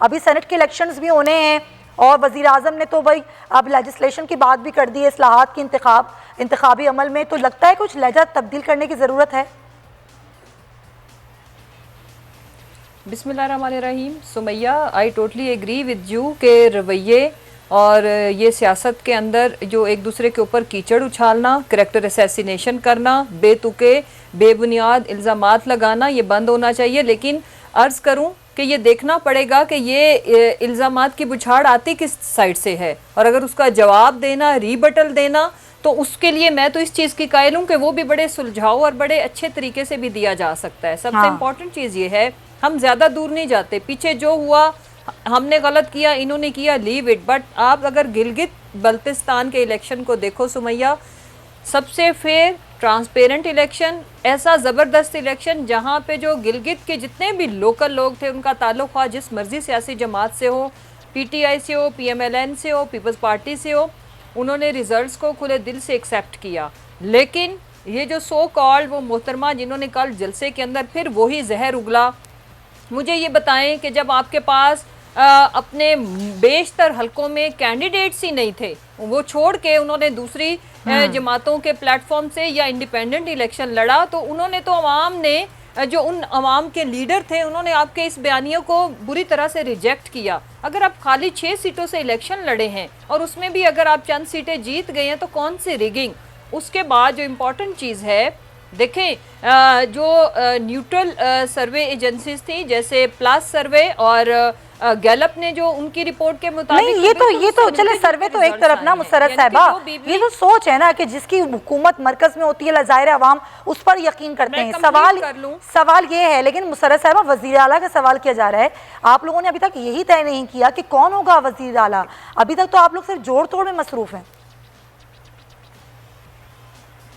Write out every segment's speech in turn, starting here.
अभी सेनेट के इलेक्शंस भी होने हैं और वज़ीर आज़म ने तो भाई अब लेजिस्लेशन की बात भी कर दी है, इस्लाहात की इंतखाबी अमल में, तो लगता है कुछ लहजा तब्दील करने की ज़रूरत है। बिस्मिल्लाहिर्रहमानिर्रहीम। Sumaiya, I totally agree with you के रवैये और ये सियासत के अंदर जो एक दूसरे के ऊपर कीचड़ उछालना, करैक्टर असैसिनेशन करना, बेतुके बेबुनियाद इल्ज़ामात लगाना, ये बंद होना चाहिए। लेकिन अर्ज़ करूं कि ये देखना पड़ेगा कि ये इल्ज़ामात की बुछाड़ आती किस साइड से है, और अगर उसका जवाब देना, रीबटल देना, तो उसके लिए मैं तो इस चीज़ की कायल हूँ कि वो भी बड़े सुलझाव और बड़े अच्छे तरीके से भी दिया जा सकता है। सबसे इम्पोर्टेंट चीज़ ये है, हम ज़्यादा दूर नहीं जाते, पीछे जो हुआ हमने गलत किया, इन्होंने किया, लीव इट। बट आप अगर गिलगित बल्तिस्तान के इलेक्शन को देखो सुमैया, सबसे फेयर ट्रांसपेरेंट इलेक्शन, ऐसा ज़बरदस्त इलेक्शन जहाँ पे जो गिलगित के जितने भी लोकल लोग थे, उनका ताल्लुक़ ख्वाह जिस मर्जी सियासी जमात से हो, PTI से हो, PMLN से हो, पीपल्स पार्टी से हो, उन्होंने रिजल्ट्स को खुले दिल से एक्सेप्ट किया। लेकिन ये जो सो कॉल्ड वो मोहतरमा जिन्होंने कल जलसे के अंदर फिर वही जहर उगला, मुझे ये बताएं कि जब आपके पास अपने बेशतर हलकों में कैंडिडेट्स ही नहीं थे, वो छोड़ के उन्होंने दूसरी जमातों के प्लेटफॉर्म से या इंडिपेंडेंट इलेक्शन लड़ा, तो उन्होंने तो अवाम ने, जो उन अवाम के लीडर थे, उन्होंने आपके इस बयानियों को बुरी तरह से रिजेक्ट किया। अगर आप खाली 6 सीटों से इलेक्शन लड़े हैं और उसमें भी अगर आप चंद सीटें जीत गए हैं, तो कौन सी रिगिंग। उसके बाद जो इम्पोर्टेंट चीज़ है, देखें, जो न्यूट्रल सर्वे एजेंसीज थी जैसे प्लस सर्वे और गैलप ने जो उनकी रिपोर्ट के मुताबिक, नहीं, ये तो चले सर्वे तो एक तरफ ना मुसर्रत साहिबा, ये तो सोच है ना कि जिसकी हुकूमत मरकज में होती है, ज़ाहिर अवाम उस पर यकीन करते हैं। सवाल ये है, लेकिन मुसर्रत साहिबा, वज़ीर आला का सवाल किया जा रहा है, आप लोगों ने अभी तक यही तय नहीं किया कि कौन होगा वज़ीर आला। अभी तक तो आप लोग सिर्फ जोड़ तोड़ में मसरूफ हैं।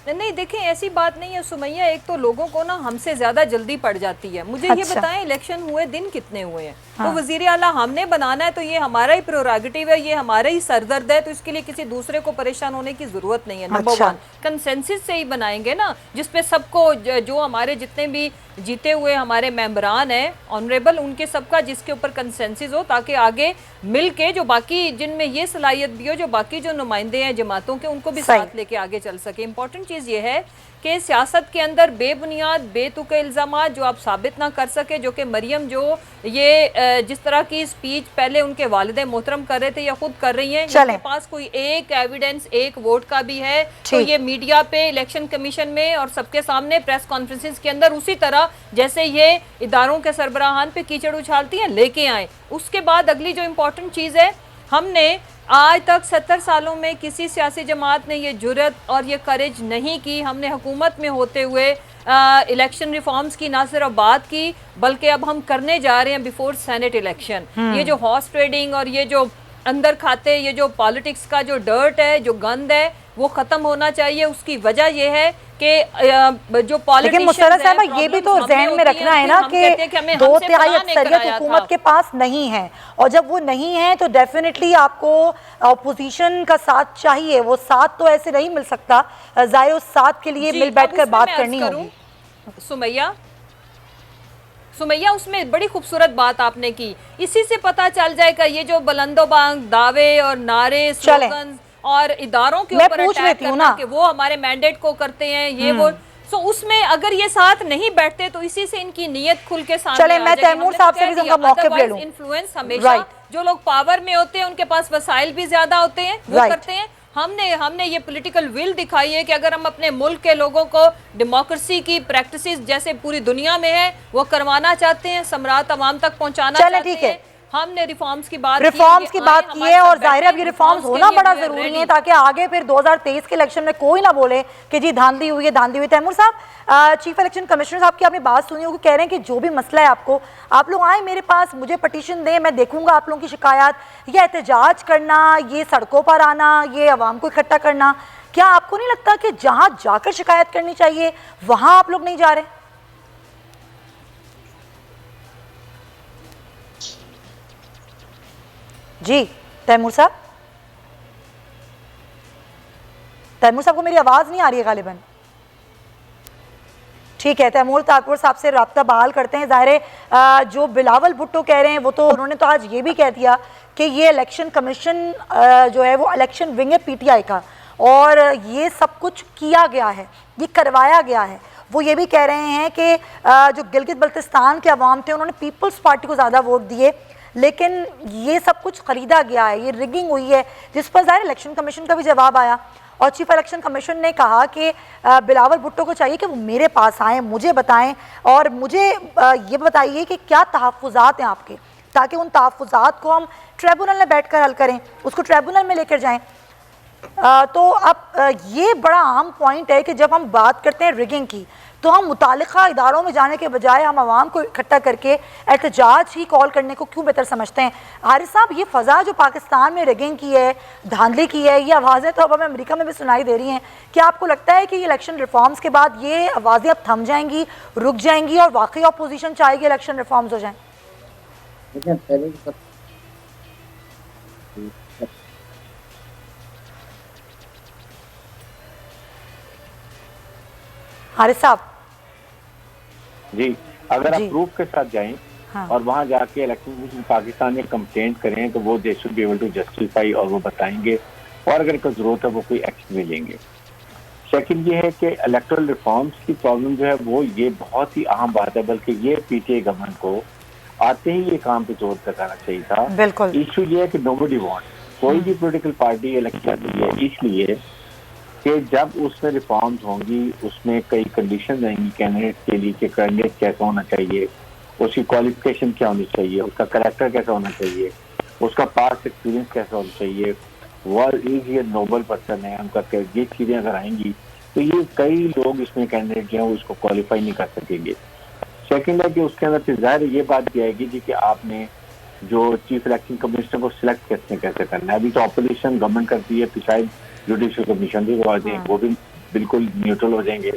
नहीं, देखें, ऐसी बात नहीं है सुमैया, एक तो लोगों को ना हमसे ज्यादा जल्दी पड़ जाती है। मुझे ये बताएं, इलेक्शन हुए दिन कितने हुए हैं? तो वजीर आला हमने बनाना है, तो ये हमारा ही प्रोरागेटिव है, ये हमारा ही सरदर्द है, तो इसके लिए किसी दूसरे को परेशान होने की जरूरत नहीं है। नंबर 1, कंसेंसस से ही बनाएंगे ना, जिसपे सबको, जो हमारे जितने भी जीते हुए हमारे मेंबरान हैं ऑनरेबल, उनके सबका जिसके ऊपर कंसेंसस हो, ताकि आगे मिल के जो बाकी, जिनमें ये सलाहियत भी हो, जो बाकी जो नुमाइंदे हैं जमातों के, उनको भी साथ लेके आगे चल सके। इंपॉर्टेंट चीज़ ये है कि सियासत के अंदर बेबुनियाद बेतुके इल्ज़ामात जो आप साबित ना कर सके, जो कि मरियम जो ये जिस तरह की स्पीच पहले उनके वालिदे मोहतरम कर रहे थे या खुद कर रही हैं, इनके पास कोई एक एविडेंस एक वोट का भी है, तो ये मीडिया पे, इलेक्शन कमीशन में और सबके सामने प्रेस कॉन्फ्रेंसेस के अंदर उसी तरह जैसे ये इदारों के सरबराहान पे कीचड़ उछालती हैं लेके आए। उसके बाद अगली जो इम्पोर्टेंट चीज़ है, हमने आज तक 70 सालों में किसी सियासी जमात ने ये जुर्रत और ये करेज नहीं की, हमने हुकूमत में होते हुए इलेक्शन रिफॉर्म्स की ना सिर्फ बात की, बल्कि अब हम करने जा रहे हैं बिफोर सेनेट इलेक्शन। ये जो हॉर्स ट्रेडिंग और ये जो अंदर खाते, ये जो पॉलिटिक्स का जो डर्ट है, जो गंद है, वो खत्म होना चाहिए। उसकी वजह ये है कि जो पॉलिटिशियंस है, ये भी तो जहन में रखना है ना कि 2/3 अक्सरियत हुकूमत के पास नहीं है, और जब वो नहीं है तो डेफिनेटली आपको अपोजिशन का साथ चाहिए। वो साथ तो ऐसे नहीं मिल सकता, जाहिर उस साथ के लिए मिल बैठकर बात करनी होगी। सुमैया, उसमें बड़ी खूबसूरत बात आपने की, इसी से पता चल जाएगा ये जो बुलंदोबांग दावे और नारे, स्लोगन और इदारों के ऊपर अटैक करना कि वो हमारे मैंडेट को करते हैं, ये वो, तो उसमें अगर ये साथ नहीं बैठते तो इसी से इनकी नीयत खुल के सामने चले, मैं तैमूर साहब से भी उनका मौक़िफ़ ले लूं। इन्फ्लुएंस हमेशा जो लोग पावर में होते हैं, उनके पास वसाइल भी ज्यादा होते हैं, वो करते हैं। हमने ये पॉलिटिकल विल दिखाई है कि अगर हम अपने मुल्क के लोगों को डेमोक्रेसी की प्रैक्टिसेस जैसे पूरी दुनिया में है वो करवाना चाहते हैं, सम्राट अवाम तक पहुंचाना चाहते हैं, हमने रिफॉर्म्स की बात की है, और जाहिर है अब ये रिफॉर्म्स होना बड़ा जरूरी है ताकि आगे फिर 2023 के इलेक्शन में कोई ना बोले कि जी धांधली हुई है, धांधली हुई। तैमूर साहब, चीफ इलेक्शन कमिश्नर साहब की आपने बात सुनी होगी, कह रहे हैं कि जो भी मसला है आपको, आप लोग आए मेरे पास, मुझे पटिशन दें, मैं देखूंगा आप लोगों की शिकायत, ये एहतजाज करना, ये सड़कों पर आना, ये अवाम को इकट्ठा करना, क्या आपको नहीं लगता कि जहां जाकर शिकायत करनी चाहिए वहां आप लोग नहीं जा रहे? जी तैमूर साहब, तैमूर साहब को मेरी आवाज नहीं आ रही है गालिबन। ठीक है, तैमूर तारपुर साहब से राब्ता बहाल करते हैं। ज़ाहिर है जो बिलावल भुट्टो कह रहे हैं वो तो उन्होंने तो आज ये भी कह दिया कि ये इलेक्शन कमीशन जो है वो इलेक्शन विंग है पीटीआई का, और ये सब कुछ किया गया है, ये करवाया गया है। वो ये भी कह रहे हैं कि जो गिलगित बल्तिस्तान के अवाम थे उन्होंने पीपल्स पार्टी को ज़्यादा वोट दिए, लेकिन ये सब कुछ ख़रीदा गया है, ये रिगिंग हुई है, जिस पर ज़ाहिर इलेक्शन कमीशन का भी जवाब आया। और चीफ इलेक्शन कमीशन ने कहा कि बिलावल भुट्टो को चाहिए कि वो मेरे पास आएँ, मुझे बताएं और मुझे ये बताइए कि क्या तहफ़्फ़ुज़ात हैं आपके, ताकि उन तहफ़्फ़ुज़ात को हम ट्रिब्यूनल में बैठकर हल करें, उसको ट्रिब्यूनल में लेकर जाएं। तो अब ये बड़ा अहम पॉइंट है कि जब हम बात करते हैं रिगिंग की, तो हम मुतालिका इदारों में जाने के बजाय हम आवाम को इकट्ठा करके एहतजाज ही कॉल करने को क्यों बेहतर समझते हैं? हारिस साहब, ये फ़ज़ा जो पाकिस्तान में रिगिंग की है, धांधली की है, ये आवाज़ें तो अब हमें अमेरिका में भी सुनाई दे रही हैं। क्या आपको लगता है कि इलेक्शन रिफॉर्म्स के बाद ये आवाज़ें अब थम जाएंगी, रुक जाएंगी और वाकई अपोजिशन चाहेगी इलेक्शन रिफॉर्म्स हो जाएँ? हारिस साहब जी, अगर आप जी। प्रूफ के साथ जाएं हाँ। और वहां जाके इलेक्शन कमीशन पाकिस्तान में कंप्लेंट करें तो वो they should be able to justify, और वो बताएंगे और अगर कोई जरूरत है वो कोई एक्शन भी लेंगे। सेकंड ये है कि इलेक्टोरल रिफॉर्म्स की प्रॉब्लम जो है वो ये बहुत ही अहम बात है, बल्कि ये पीटीआई गवर्नमेंट को आते ही ये काम पे जोर लगाना चाहिए था। बिल्कुल। इशू ये है कि नोबडी वांट, कोई भी पोलिटिकल पार्टी इलेक्शन करती है इसलिए कि जब उसमें रिफॉर्म्स होंगी उसमें कई कंडीशन रहेंगी कैंडिडेट के लिए कि कैंडिडेट कैसा होना चाहिए, उसकी क्वालिफिकेशन क्या होनी चाहिए, उसका करेक्टर कैसा होना चाहिए, उसका पास्ट एक्सपीरियंस कैसा होना चाहिए, वर्ल्ड इज ये नोबल पर्सन है, उनका ये चीज़ें अगर आएंगी तो ये कई लोग इसमें कैंडिडेट जो है उसको क्वालिफाई नहीं कर सकेंगे। सेकेंड है कि उसके अंदर फिर जाहिर ये बात भी आएगी जी कि आपने जो चीफ इलेक्शन कमिश्नर को सिलेक्ट कैसे करना है। अभी तो ऑपोजिशन गवर्नमेंट करती है, फिर शायद जुडिशियल कमीशन भी करवा दें, वो भी बिल्कुल न्यूट्रल हो जाएंगे।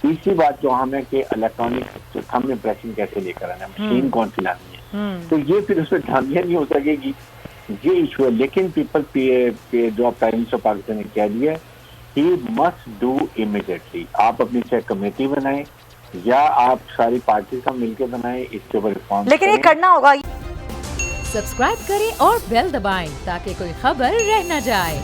तीसरी बात जो हम है कि इलेक्ट्रॉनिक थंब इम्प्रेशन कैसे लेकर आना है, मशीन कौन सी लानी है, तो ये फिर उसमें धांधियां नहीं हो सकेगी, ये इशू है। लेकिन पीपल जो प्राइम मिनिस्टर पाकिस्तान ने कह दिया ही मस्ट डू इमीडिएटली। आप अपनी चाहे कमेटी बनाएं या आप सारी पार्टी का मिलकर बनाएं, इसके ऊपर रिफॉर्म, लेकिन ये करना होगा। सब्सक्राइब करें और बेल दबाएं ताकि कोई खबर रह न जाए।